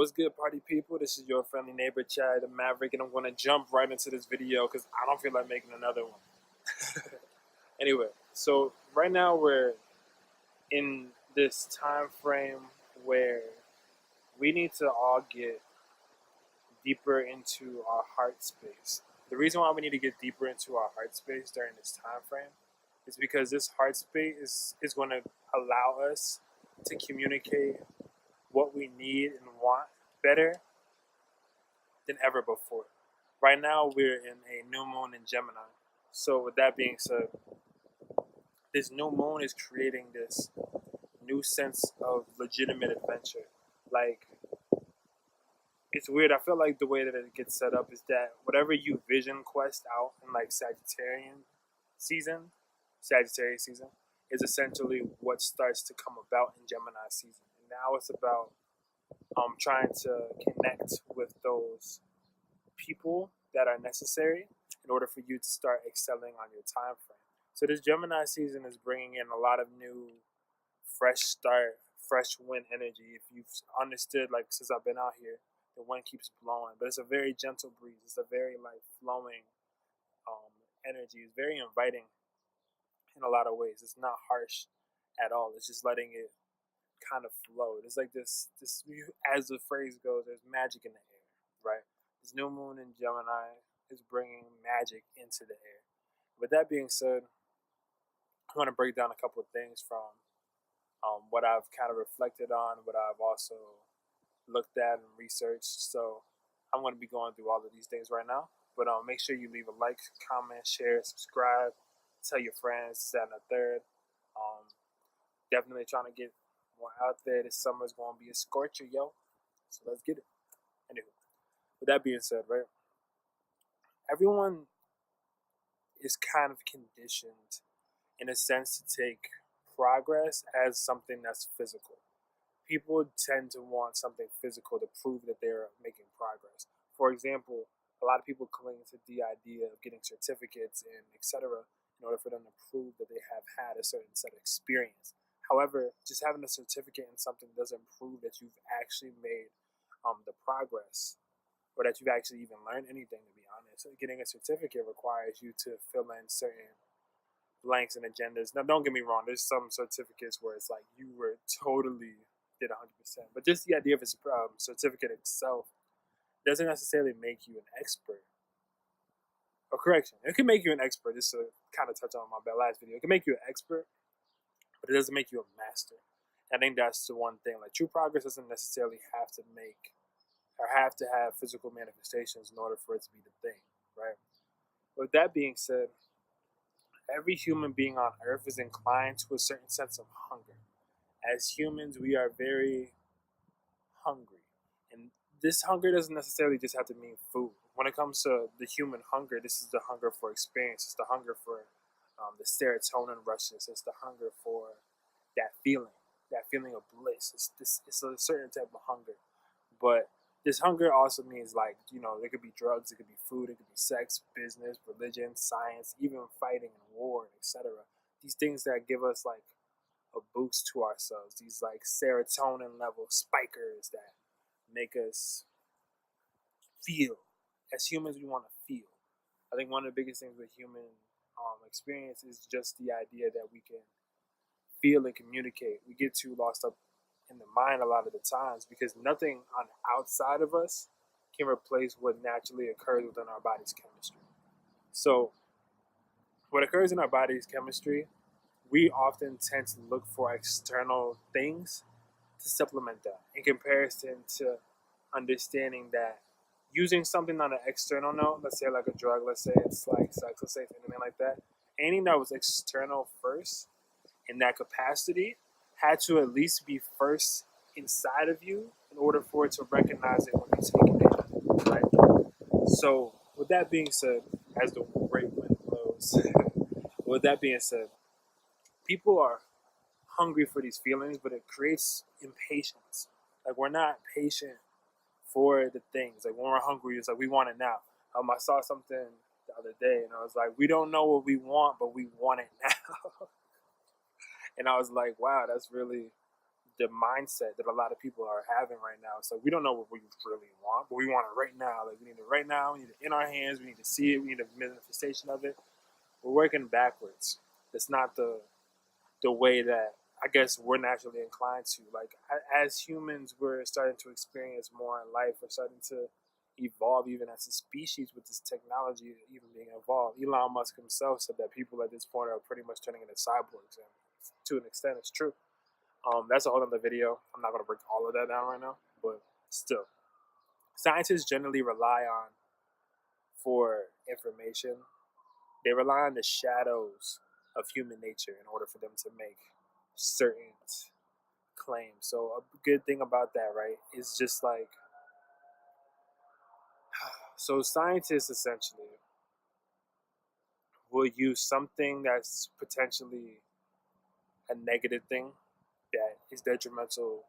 What's good, party people? This is your friendly neighbor, Chad the Maverick, and I'm going to jump right into this video because I don't feel like making another one. Anyway, so right now we're in this time frame where we need to all get deeper into our heart space. The reason why we need to get deeper into our heart space during this time frame is because this heart space is going to allow us to communicate what we need and want better than ever before. Right now, we're in a new moon in Gemini. So, with that being said, this new moon is creating this new sense of legitimate adventure. Like, it's weird. I feel like the way that it gets set up is that whatever you vision quest out in like Sagittarius season, is essentially what starts to come about in Gemini season. And now it's about trying to connect with those people that are necessary in order for you to start excelling on your time frame. So this Gemini season is bringing in a lot of new, fresh start, fresh wind energy. If you've understood, like since I've been out here, the wind keeps blowing, but it's a very gentle breeze. It's a very like flowing energy. It's very inviting in a lot of ways. It's not harsh at all. It's just letting it kind of flow. It's like this, as the phrase goes, there's magic in the air, right? This new moon in Gemini is bringing magic into the air. With that being said, I want to break down a couple of things from what I've kind of reflected on, what I've also looked at and researched. So I'm going to be going through all of these things right now. But make sure you leave a like, comment, share, subscribe, tell your friends, this, that, and the third. Definitely trying to get more out there. This summer's going to be a scorcher, yo. So let's get it. Anyway, with that being said, right? Everyone is kind of conditioned in a sense to take progress as something that's physical. People tend to want something physical to prove that they're making progress. For example, a lot of people cling to the idea of getting certificates and etc. in order for them to prove that they have had a certain set of experience. However, just having a certificate in something doesn't prove that you've actually made the progress or that you've actually even learned anything, to be honest. Getting a certificate requires you to fill in certain blanks and agendas. Now, don't get me wrong. There's some certificates where it's like you were totally did 100%. But just the idea of a certificate itself doesn't necessarily make you an expert. Or correction, it can make you an expert. This is kind of touch on my last video. It can make you an expert, but it doesn't make you a master. I think that's the one thing. Like true progress doesn't necessarily have to make or have to have physical manifestations in order for it to be the thing, right? With that being said, every human being on earth is inclined to a certain sense of hunger. As humans, we are very hungry. And this hunger doesn't necessarily just have to mean food. When it comes to the human hunger, this is the hunger for experience. It's the hunger for the serotonin rushes. It's the hunger for that feeling of bliss. It's a certain type of hunger. But this hunger also means like, there could be drugs, it could be food, it could be sex, business, religion, science, even fighting and war, etc. These things that give us like a boost to ourselves. These like serotonin level spikers that make us feel. As humans, we want to feel. I think one of the biggest things with human experience is just the idea that we can feel and communicate. We get too lost up in the mind a lot of the times because nothing on the outside of us can replace what naturally occurs within our body's chemistry. So what occurs in our body's chemistry, we often tend to look for external things to supplement that in comparison to understanding that using something on an external note, let's say like a drug, let's say it's like sex, let's say it's anything like that, anything that was external first in that capacity had to at least be first inside of you in order for it to recognize it when you take it in, right? So with that being said, as the great wind blows, with that being said, people are hungry for these feelings, but it creates impatience. Like we're not patient for the things. Like when we're hungry, it's like we want it now. I saw something the other day, and I was like, we don't know what we want, but we want it now. And I was like, wow, that's really the mindset that a lot of people are having right now. It's like we don't know what we really want, but we want it right now. Like we need it right now. We need it in our hands. We need to see it. We need a manifestation of it. We're working backwards. It's not the way that I guess we're naturally inclined to. Like as humans, we're starting to experience more in life. We're starting to evolve even as a species with this technology even being involved. Elon Musk himself said that people at this point are pretty much turning into cyborgs, and to an extent, it's true. That's a whole other video. I'm not going to break all of that down right now, but still, scientists generally rely on for information. They rely on the shadows of human nature in order for them to make certain claims. So a good thing about that, right, is just like, so scientists essentially will use something that's potentially a negative thing that is detrimental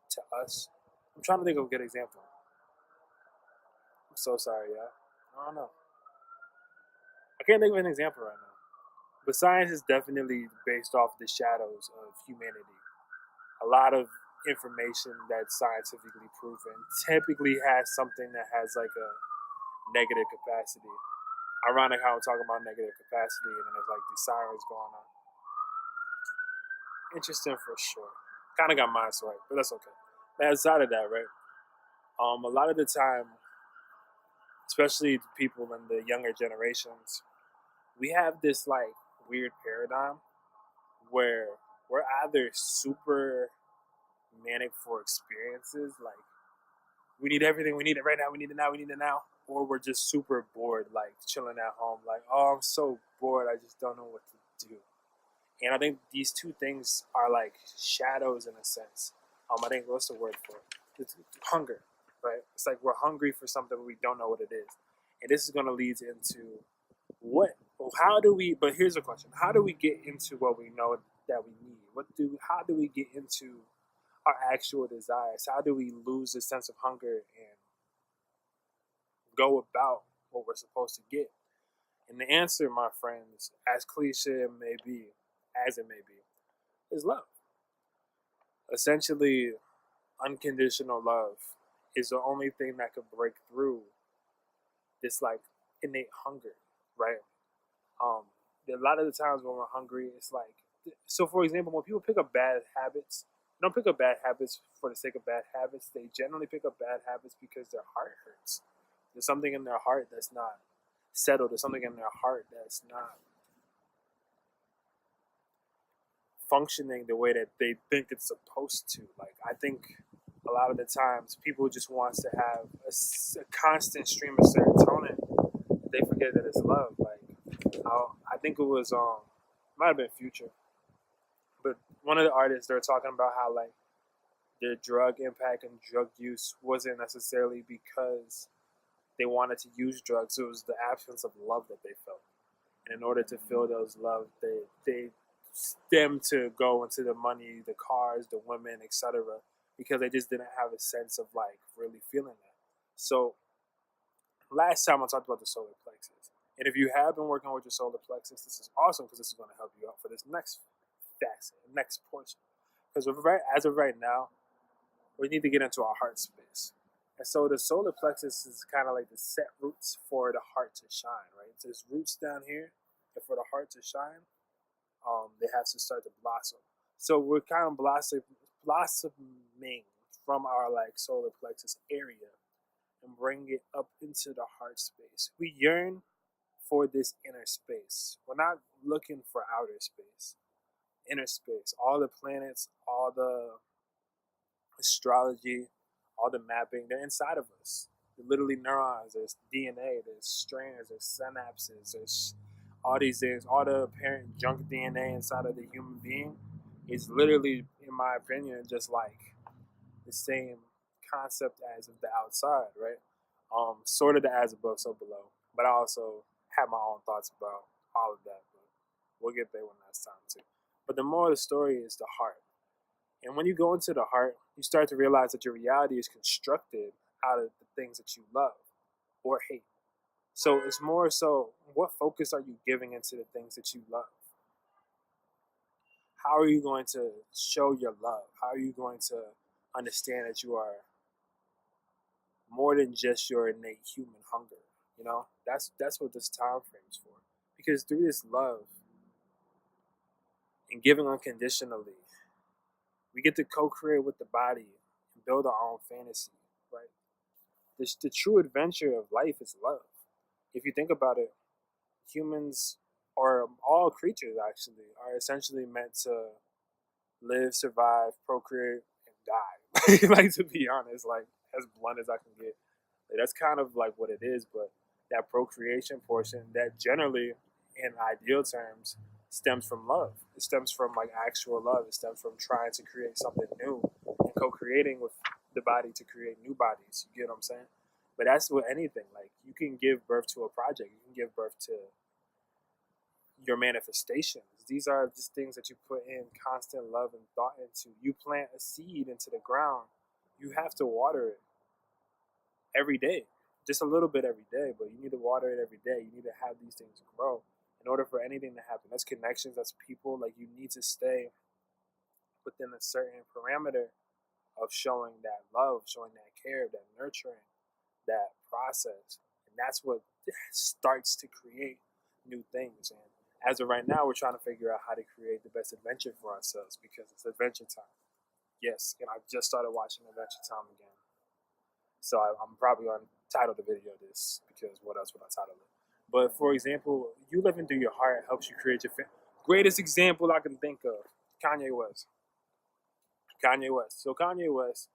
to us. I'm trying to think of a good example. I'm so sorry, y'all. I don't know. I can't think of an example right now. But science is definitely based off the shadows of humanity. A lot of information that's scientifically proven typically has something that has like a negative capacity. Ironic how I'm talking about negative capacity and then there's like these sirens going on. Interesting for sure. Kind of got mine swiped, but that's okay. But outside of that, right? A lot of the time, especially the people in the younger generations, we have this like weird paradigm where we're either super manic for experiences, like we need everything, we need it right now, we need it now, we need it now, or we're just super bored, like chilling at home, like, oh, I'm so bored, I just don't know what to do. And I think these two things are like shadows in a sense. I think what's the word for it? It's hunger, right? It's like we're hungry for something, but we don't know what it is. And this is going to lead into but here's a question. How do we get into what we know that we need? How do we get into our actual desires? How do we lose the sense of hunger and go about what we're supposed to get? And the answer, my friends, as cliche it may be, is love. Essentially, unconditional love is the only thing that could break through this like innate hunger, right? A lot of the times when we're hungry, it's like, so for example, when people pick up bad habits, they don't pick up bad habits for the sake of bad habits. They generally pick up bad habits because their heart hurts. There's something in their heart that's not settled. There's something in their heart that's not functioning the way that they think it's supposed to. Like, I think a lot of the times people just want to have a constant stream of serotonin. They forget that it's love. Like, I think it was might have been Future, but one of the artists, they were talking about how like their drug impact and drug use wasn't necessarily because they wanted to use drugs. It was the absence of love that they felt, and in order to feel those love, they stemmed to go into the money, the cars, the women, etc., because they just didn't have a sense of like really feeling that. So last time I talked about the solar plexus. And if you have been working with your solar plexus, this is awesome because this is going to help you out for this next facet, next portion. Because as of right now, we need to get into our heart space. And so the solar plexus is kind of like the set roots for the heart to shine, right? So there's roots down here, and for the heart to shine, they have to start to blossom. So we're kind of blossoming from our like solar plexus area and bring it up into the heart space. We yearn for this inner space. We're not looking for outer space. Inner space. All the planets, all the astrology, all the mapping, they're inside of us. They're literally neurons, there's DNA, there's strands, there's synapses, there's all these things, all the apparent junk DNA inside of the human being is literally, in my opinion, just like the same concept as of the outside, right? Sort of the as above, so below. But I also have my own thoughts about all of that. But we'll get there when that's time too. But the moral of the story is the heart. And when you go into the heart, you start to realize that your reality is constructed out of the things that you love or hate. So it's more so, what focus are you giving into the things that you love? how are you going to show your love? How are you going to understand that you are more than just your innate human hunger? You know, that's what this time frame is for. Because through this love and giving unconditionally, we get to co-create with the body and build our own fantasy, right? The true adventure of life is love. If you think about it, humans, or all creatures actually, are essentially meant to live, survive, procreate, and die. Like, to be honest, like, as blunt as I can get. Like, that's kind of like what it is, but that procreation portion, that generally, in ideal terms, stems from love. It stems from like actual love. It stems from trying to create something new and co-creating with the body to create new bodies. You get what I'm saying? But that's with anything. Like, you can give birth to a project. You can give birth to your manifestations. These are just things that you put in constant love and thought into. You plant a seed into the ground. You have to water it every day, just a little bit every day, but you need to water it every day. You need to have these things grow in order for anything to happen. That's connections, that's people. Like, you need to stay within a certain parameter of showing that love, showing that care, that nurturing, that process. And that's what starts to create new things. And as of right now, we're trying to figure out how to create the best adventure for ourselves, because it's adventure time. Yes, and I just started watching Adventure Time again. So I'm probably going to title the video this, because what else would I title it? But for example, you living through your heart helps you create your greatest example I can think of, Kanye West. Kanye West. So Kanye West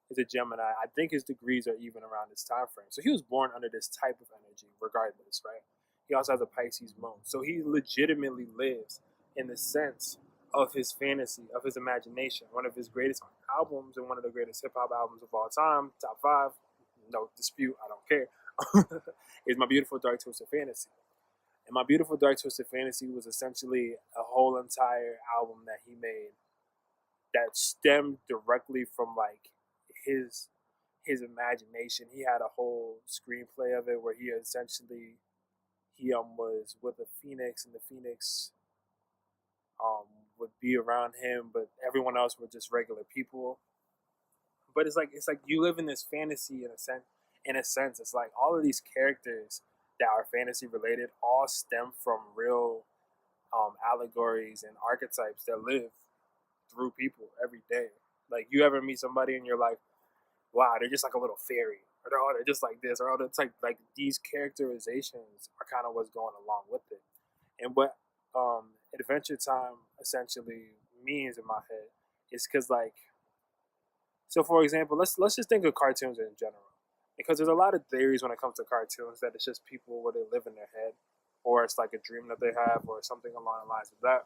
is a Gemini. I think his degrees are even around this time frame. So he was born under this type of energy, regardless, right? He also has a Pisces moon. So he legitimately lives in the sense of his fantasy, of his imagination. One of his greatest albums and one of the greatest hip-hop albums of all time, top 5, no dispute, I don't care, is My Beautiful Dark Twisted Fantasy. And My Beautiful Dark Twisted Fantasy was essentially a whole entire album that he made that stemmed directly from like his imagination. He had a whole screenplay of it where he essentially was with a phoenix, and the phoenix would be around him, but everyone else were just regular people. But it's like you live in this fantasy in a sense. In a sense, it's like all of these characters that are fantasy related all stem from real allegories and archetypes that live through people every day. Like, you ever meet somebody and you're like, wow, they're just like a little fairy, or they're just like this, or it's like these characterizations are kind of what's going along with it. And what Adventure Time essentially means in my head is because, like, so for example, let's just think of cartoons in general, because there's a lot of theories when it comes to cartoons that it's just people where they live in their head, or it's like a dream that they have, or something along the lines of that.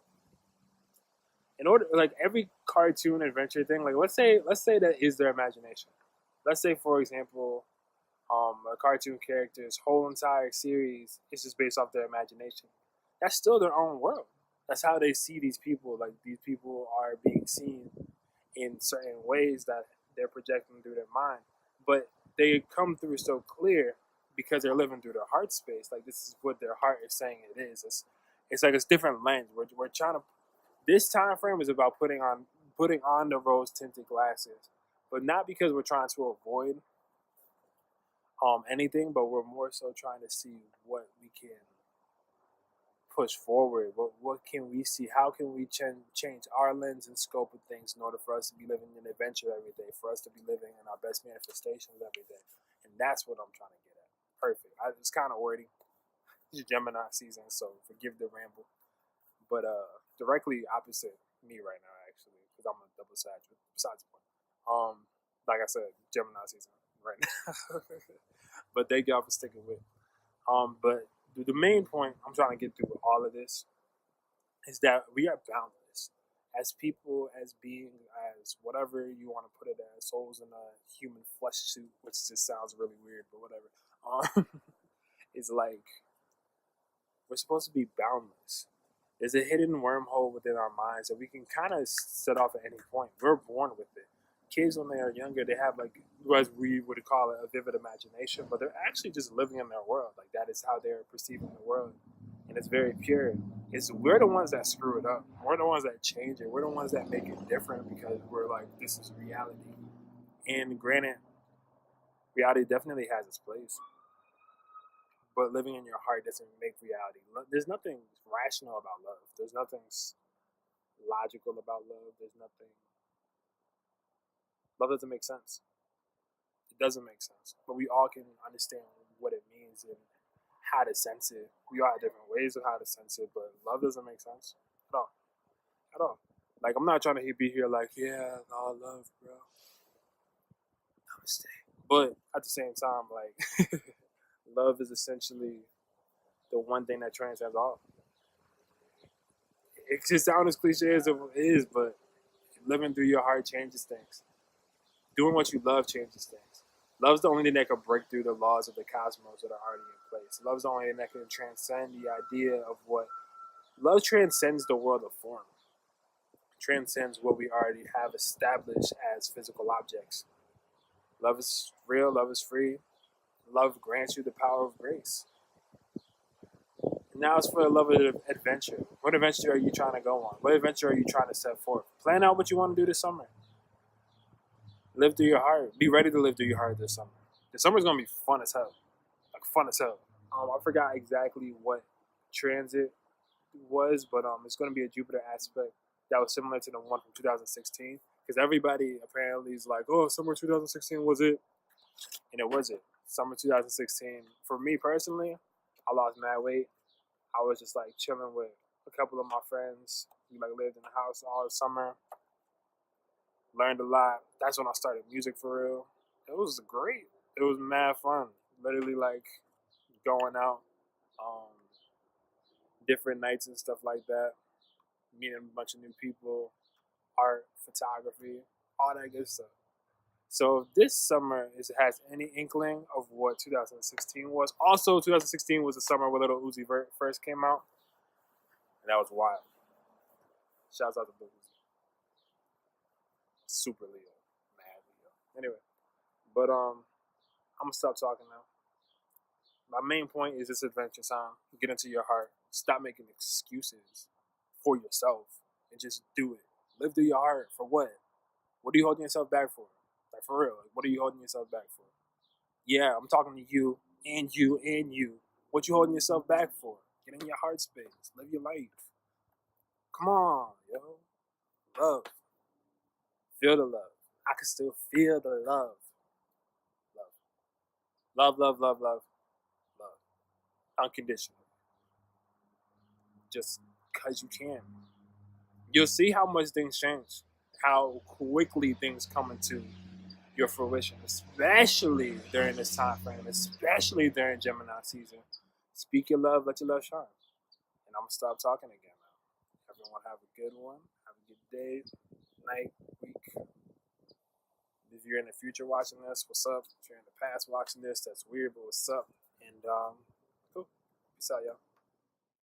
In order, like, every cartoon adventure thing, like, let's say that is their imagination. Let's say, for example, a cartoon character's whole entire series is just based off their imagination. That's still their own world. That's how they see these people. Like, these people are being seen in certain ways that they're projecting through their mind. But they come through so clear because they're living through their heart space. Like, this is what their heart is saying it is. It's like it's different lens. We're trying to. This time frame is about putting on the rose tinted glasses, but not because we're trying to avoid anything, but we're more so trying to see what we can push forward. What can we see? How can we change our lens and scope of things in order for us to be living an adventure every day, for us to be living in our best manifestations every day? And that's what I'm trying to get at. Perfect. It's kind of wordy. It's Gemini season, so forgive the ramble. But directly opposite me right now, actually, because I'm a double Sagittarius. Besides the point. Like I said, Gemini season right now. But thank y'all for sticking with. But the main point I'm trying to get through with all of this is that we are boundless as people, as beings, as whatever you want to put it as, souls in a human flesh suit, which just sounds really weird, but whatever. It's like we're supposed to be boundless. There's a hidden wormhole within our minds that we can kind of set off at any point. We're born with it. Kids, when they are younger, they have, like, as we would call it, a vivid imagination, but they're actually just living in their world. Like, that is how they're perceiving the world. And and it's very pure. We're the ones that screw it up. We're the ones that change it. We're the ones that make it different because we're like, this is reality. And granted, reality definitely has its place, but living in your heart doesn't make reality. There's nothing rational about love. There's nothing logical about love. There's nothing. Love doesn't make sense. It doesn't make sense, but we all can understand what it means and how to sense it. We all have different ways of how to sense it, but love doesn't make sense at all. At all. Like, I'm not trying to be here like, yeah, all love, bro. Namaste. But at the same time, like, love is essentially the one thing that transcends all. It just sounds as cliche as it is, but living through your heart changes things. Doing what you love changes things. Love's the only thing that can break through the laws of the cosmos that are already in place. Love's the only thing that can transcend the idea of what... Love transcends the world of form. Transcends what we already have established as physical objects. Love is real, love is free. Love grants you the power of grace. Now it's for the love of adventure. What adventure are you trying to go on? What adventure are you trying to set forth? Plan out what you want to do this summer. Live through your heart. Be ready to live through your heart this summer. The summer's going to be fun as hell. Like, fun as hell. I forgot exactly what transit was, but it's going to be a Jupiter aspect that was similar to the one from 2016. Because everybody apparently is like, oh, summer 2016 was it? And it wasn't. Summer 2016, for me personally, I lost mad weight. I was just like chilling with a couple of my friends. We like lived in the house all summer. Learned a lot. That's when I started music for real. It was great. It was mad fun. Literally like going out, different nights and stuff like that. Meeting a bunch of new people, art, photography, all that good stuff. So if this summer has any inkling of what 2016 was. Also, 2016 was the summer where Little Uzi Vert first came out. And that was wild. Shouts out to Lil Uzi. Super Leo. Mad Leo. Anyway. But I'm going to stop talking now. My main point is this adventure time. Get into your heart. Stop making excuses for yourself. And just do it. Live through your heart. For what? What are you holding yourself back for? Like, for real. Like, what are you holding yourself back for? Yeah, I'm talking to you and you and you. What you holding yourself back for? Get in your heart space. Live your life. Come on, yo. Love. Feel the love. I can still feel the love. Love. Love, love, love, love, love. Unconditional. Just because you can. You'll see how much things change. How quickly things come into your fruition, especially during this time frame, especially during Gemini season. Speak your love, let your love shine. And I'm going to stop talking again now. Everyone have a good one. Have a good day, night, week. If you're in the future watching this, what's up? If you're in the past watching this, that's weird, but what's up? And cool. Peace out, y'all.